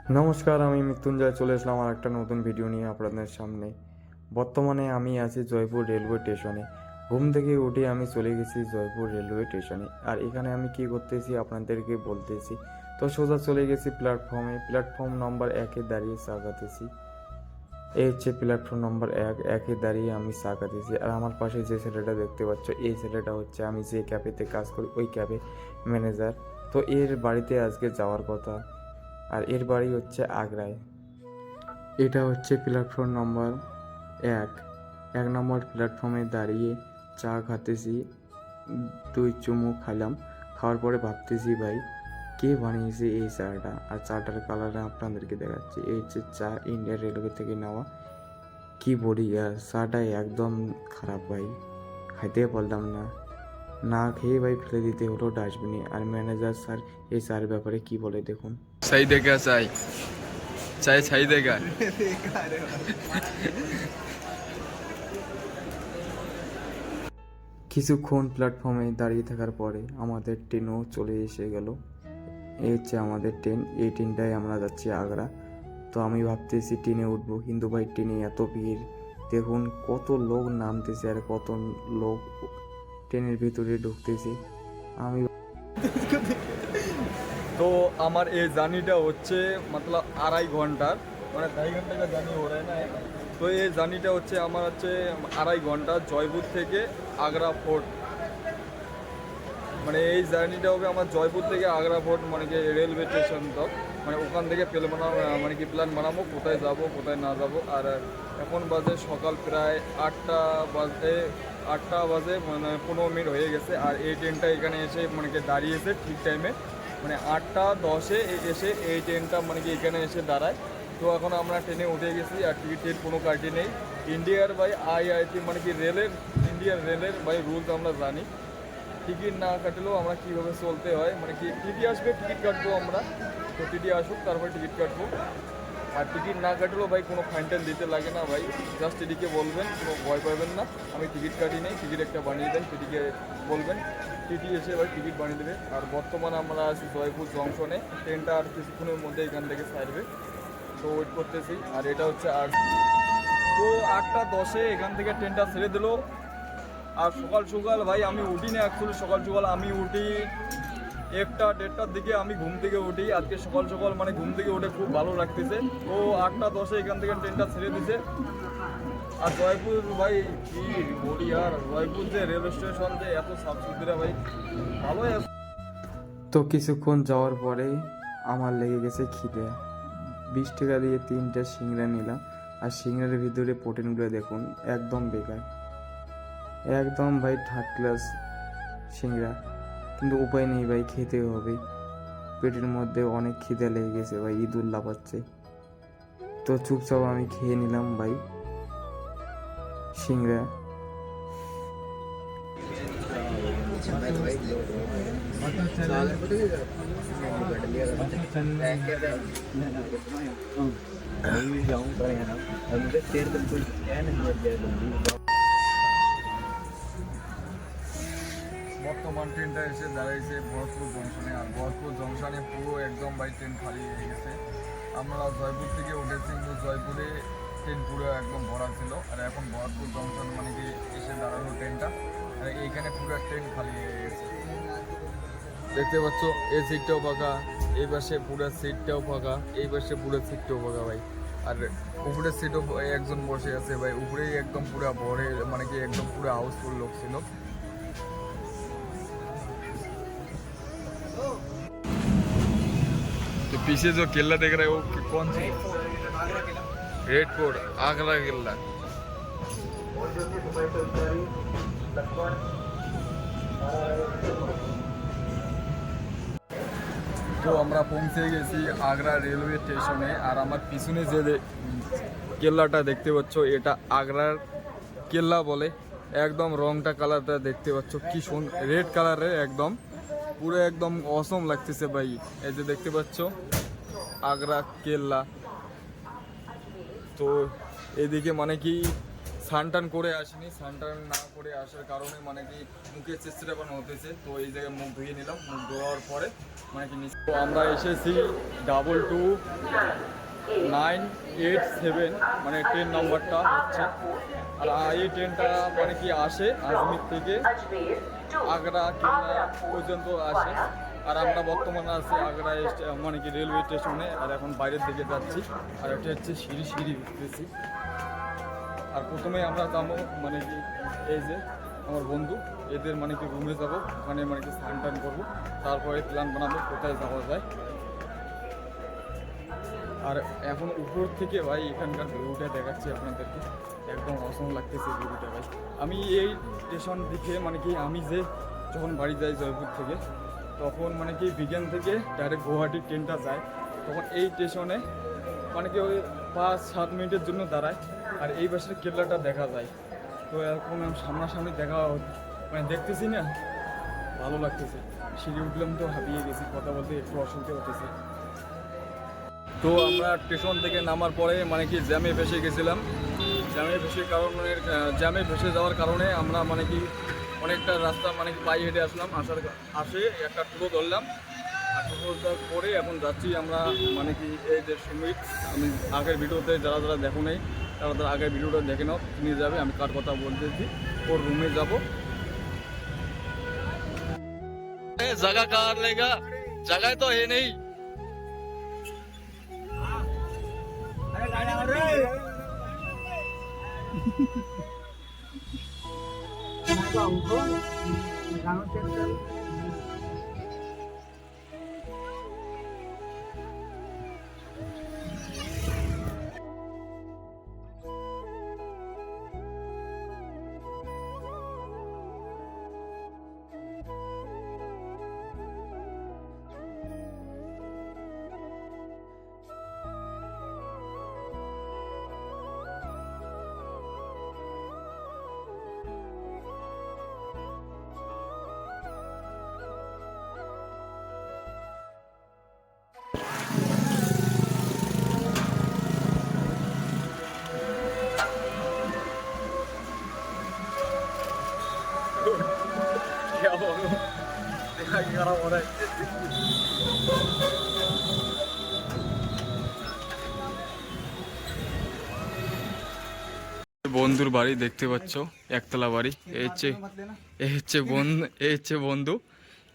নমস্কার, আমি মৃত্যুঞ্জয় চলে আসলাম আর একটা নতুন ভিডিও নিয়ে আপনাদের সামনে। বর্তমানে আমি আছি জয়পুর রেলওয়ে স্টেশনে। ঘুম থেকে উঠে আমি চলে গেছি জয়পুর রেলওয়ে স্টেশনে। আর এখানে আমি কি করতেছি আপনাদেরকে বলতেছি। তো সোজা চলে গেছি প্ল্যাটফর্ম নম্বর 1-এ দাঁড়িয়ে চা খাতেছি। এই হচ্ছে প্ল্যাটফর্ম নম্বর 1-এ দাঁড়িয়ে আমি চা খাতেছি। আর আমার পাশে যে ছেলেটা দেখতে পাচ্ছ, এই ছেলেটা হচ্ছে আমি যে ক্যাফেতে কাজ করি ওই ক্যাফে ম্যানেজার। তো এর বাড়িতে আজকে যাওয়ার কথা। আর এর বাড়ি হচ্ছে আগ্রায়। এটা হচ্ছে প্ল্যাটফর্ম নম্বর 1। 1 নম্বর প্ল্যাটফর্মে দাঁড়িয়ে চা খাতেছি। 2 চুমুক খাইলাম। খাওয়ার পরে ভাবতেছি ভাই কে বানিয়েছে এই চাটা। আর চাটার কালারটা আপনাদেরকে দেখাচ্ছি। এই হচ্ছে চা ইন্ডিয়ান রেলওয়ে থেকে নেওয়া। কি বলি আর চাটা একদম খারাপ ভাই, খাইতে পারলাম না। না খেয়ে ভাই ফেলে দিতে হলো ডাস্টবিনে। আর ম্যানেজার স্যার এই চার ব্যাপারে কি বলে দেখুন। सही देगा चाय चाय सही देगा। কিছুক্ষণ প্ল্যাটফর্মে দাঁড়িয়ে থাকার পরে আমাদের ট্রেনও চলে এসে গেল। এই হচ্ছে আমাদের ট্রেন। এই ট্রেনটায় আমরা যাচ্ছি আগ্রা। তো আমি ভাবতেছি ট্রেনে উঠবো, কিন্তু ভাই ট্রেনে এত ভিড় দেখুন, কত লোক নামতেছে আর কত লোক ট্রেনের ভিতরে ঢুকতেছে। আমি तो আমার এই জার্নিটা হচ্ছে मतलब 2.5 ঘন্টার, মানে 2.5 ঘন্টা का জার্নি हो रहा है ना। তো এই জার্নিটা হচ্ছে আমার হচ্ছে 2.5 ঘন্টা জয়পুর থেকে আগ্রা ফোর্ট। মানে এই জার্নিটা হবে আমার জয়পুর থেকে আগ্রা ফোর্ট, মানে কি রেলওয়ে স্টেশন তক। মানে ওখান থেকে মানে কি প্ল্যান বানাবো কোথায় যাব কোথায় না যাব। আর এখন বাজে সকাল প্রায় 8টা বাজে মানে 15 মিনিট হয়ে গেছে। আর এই ট্রেনটা এখানে এসে মানে কি দাঁড়িয়েছে ঠিক টাইমে, মানে 8টা 10-এ এসে এই ট্রেনটা মানে কি এখানে এসে দাঁড়ায়। তো এখন আমরা ট্রেনে উঠে গেছি আর টিকিটের কোনো কাটি নেই। ইন্ডিয়ার বাই আইআইটি মানে কি ইন্ডিয়ান রেলের বাই রুলস আমরা জানি। টিকিট না কাটলেও আমরা কীভাবে চলতে হয়, মানে কি টিটি আসবে টিকিট কাটবো আমরা। তো টিটি আসুক তারপরে টিকিট কাটবো। আর টিকিট না কাটলেও ভাই কোনো ফাইন টাইন দিতে লাগে না ভাই, জাস্ট টিটিকে বলবেন, কোনো ভয় পাবেন না। আমি টিকিট কাটি নেই, টিকিট একটা বানিয়ে দেন, টিটিকে বলবেন, টিটি এসে ভাই টিকিট বানিয়ে দেবে। আর বর্তমানে আমরা আছি জয়পুর জংশনে। ট্রেনটা আর কিছুক্ষণের মধ্যে এখান থেকে ছাড়বে, তো ওয়েট করতেছি। আর এটা হচ্ছে আর তো 8টা 10-এ এখান থেকে ট্রেনটা ছেড়ে দিল। আর সকাল সকাল ভাই আমি উঠি না, অ্যাকচুয়ালি সকাল সকাল আমি উঠি 1টা 1:30টার দিকে আমি ঘুম থেকে উঠি। আজকে সকাল সকাল মানে ঘুম থেকে উঠে খুব ভালো লাগতেছে। তো 8টা 10-এ এখান থেকে ট্রেনটা ছেড়ে দিছে। আর জয়পুর ভাই কি বলি, আর জয়পুর যে রেলওয়ে স্টেশন যে এত সাফ সুতরা ভাই, ভালোই আছে। তো কিছুক্ষণ যাওয়ার পরে আমার লেগে গেছে খিদে। 20 টাকা দিয়ে 3টা সিংড়া নিলাম। আর সিংড়ার ভিতরে প্রোটিনগুলো দেখুন একদম বেকার, একদম ভাই থার্ড ক্লাস সিংড়া। কিন্তু উপায় নেই ভাই, খেতে হবে। পেটের মধ্যে অনেক খিদে লেগে গেছে ভাই, ইঁদুর লাফাচ্ছে। তো চুপচাপ আমি খেয়ে নিলাম ভাই সিংড়া। বর্তমান ট্রেনটা এসে দাঁড়াইছে ভরতপুর জংশনে। আর ভরতপুর জংশনে পুরো একদম বাই ট্রেন খালি হয়ে গেছে। আমরা জয়পুর থেকে উঠেছি, কিন্তু জয়পুরে ট্রেন পুরো একদম ভরা ছিল। আর এখন ভরতপুর জংশন মানে কি এসে দাঁড়ানো ট্রেনটা, আর এইখানে পুরো ট্রেন খালি হয়ে গেছে। দেখতে পাচ্ছ এই সিটটাও ফাঁকা, এই পাশে পুরো সিটটাও ফাঁকা, এই পাশে পুরো সিটটাও ফাঁকা ভাই। আর উপরের সিটও একজন বসে আছে ভাই, উপরেই একদম পুরো ভরে মানে কি একদম পুরো হাউসফুল লোক ছিল। तो पीछे जो किला देख रहे हो वो कौन सी? रेड फोर्ट, आगरा किला। তো আমরা পৌঁছে গেছি আগ্রা রেলওয়ে স্টেশনে। আর আমার পিছনে যে কেল্লাটা দেখতে পাচ্ছ এটা আগ্রার কেল্লা বলে। একদম রংটা কালারটা দেখতে পাচ্ছ কি সুন্দর, রেড কালারের একদম পুরো একদম অসম লাগতেছে ভাই। এই যে দেখতে পাচ্ছ আগ্রা কেল্লা। তো এদিকে মানে কি স্নান করে আসিনি, স্নান না করে আসার কারণে মানে কি মুখে চেষ্টা বানো হতেছে, তো এই জায়গায় মুখ ধুয়ে নিলাম। মুখ ধোয়ার পরে মানে কি তো আমরা এসেছি 22987 মানে ট্রেন নাম্বারটা হচ্ছে। আর এই ট্রেনটা মানে কি আসে আজমির থেকে আগ্রা কেল্লা পর্যন্ত আসে। আর আমরা বর্তমানে আছি আগ্রা মানে কি রেলওয়ে স্টেশনে, আর এখন বাইরের দিকে যাচ্ছি। আর এটা হচ্ছে সিঁড়ি সিঁড়ি উঠতেছি। আর প্রথমে আমরা যাবো মানে কি এই যে আমার বন্ধু এদের মানে কি রুমে যাবো, ওখানে মানে কি স্নান টান করবো, তারপরে প্ল্যান বানাবো কোথায় যাওয়া যায়। আর এখন উপর থেকে ভাই এখানকার ভিউটা দেখাচ্ছি আপনাদেরকে, একদম অসম লাগতেছে ভিউটা ভাই। আমি এই স্টেশন দিকে মানে কি আমি যে যখন বাড়ি যাই জয়পুর থেকে, তখন মানে কি বিজ্ঞান থেকে ডাইরেক্ট গুয়াহাটির ট্রেনটা যায়, তখন এই স্টেশনে মানে কি ওই 5-7 মিনিটের জন্য দাঁড়ায়। আর এই পাশের কেল্লাটা দেখা যায়। তো এখন আমি সামনাসামনি দেখা মানে দেখতেছি না, ভালো লাগতেছে। সিঁড়ি উঠলাম তো হাঁপিয়ে গেছি, কথা বলতে একটু অসুবিধা হতেছে। তো আমরা স্টেশন থেকে নামার পরে মানে কি জ্যামে ফেসে গেছিলাম। জ্যামে ফেসে যাওয়ার কারণে আমরা মানে কি অনেকটা রাস্তা মানে কি পায়ে হেঁটে আসলাম। আসে একটা টোটো ধরলাম, আর টোটোটা করে এখন যাচ্ছি আমরা মানে কি এই যে সুমিত, আমি আগের ভিডিওতে যারা যারা দেখো নেই তারা আগের ভিডিওটা দেখে নাও, নিয়ে যাবে। আমি কার কথা বলতেছি, ওর রুমে যাবো। জায়গা কার লেগা, জায়গায় তো হে নেই। বন্ধুর বাড়ি দেখতে পাচ্ছ, একতলা বাড়ি। এই হচ্ছে বন্ধু।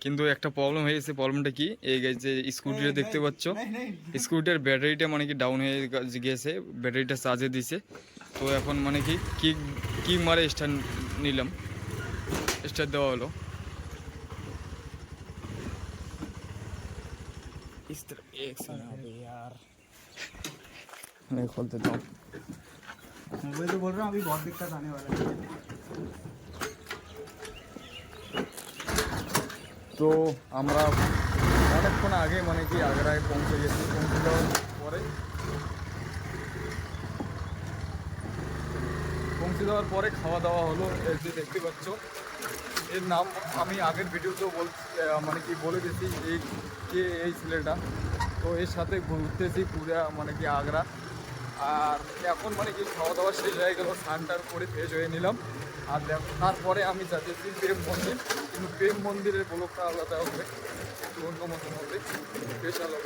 কিন্তু একটা প্রবলেম হয়ে গেছে। প্রবলেমটা কি, এই যে স্কুটিটা দেখতে পাচ্ছ, স্কুটির ব্যাটারিটা মানে কি ডাউন হয়ে গেছে, ব্যাটারিটা চার্জে দিছে। তো এখন মানে কি কিক মারে স্টার্ট নিলাম, স্টার্ট দেওয়া হলো। इस तरफ एक सेकंड अभी यार मैं खोल देता हूँ। मैं तो बोल रहा हूँ अभी बहुत दिक्कत आने वाला है। তো আমরা অনেকক্ষণ আগে মানে কি আগ্রায় পৌঁছে গেছি। পৌঁছে যাওয়ার পরে খাওয়া দাওয়া হলো। এই যে দেখতে পাচ্ছ, এর নাম আমি আগের ভিডিওতেও মানে কি বলে দিয়েছি, এই ছেলেটা। তো এর সাথে ঘুরতেছি পুরা মানে কি আগ্রা। আর এখন মানে কি খাওয়া দাওয়া শেষ হয়ে গেল, স্নান করে ফ্রেশ হয়ে নিলাম। আর তারপরে আমি যাচ্ছি প্রেম মন্দির, কিন্তু প্রেম মন্দিরের ব্লগটা আলাদা হবে, একটু অন্য মতন হবে, স্পেশাল হবে।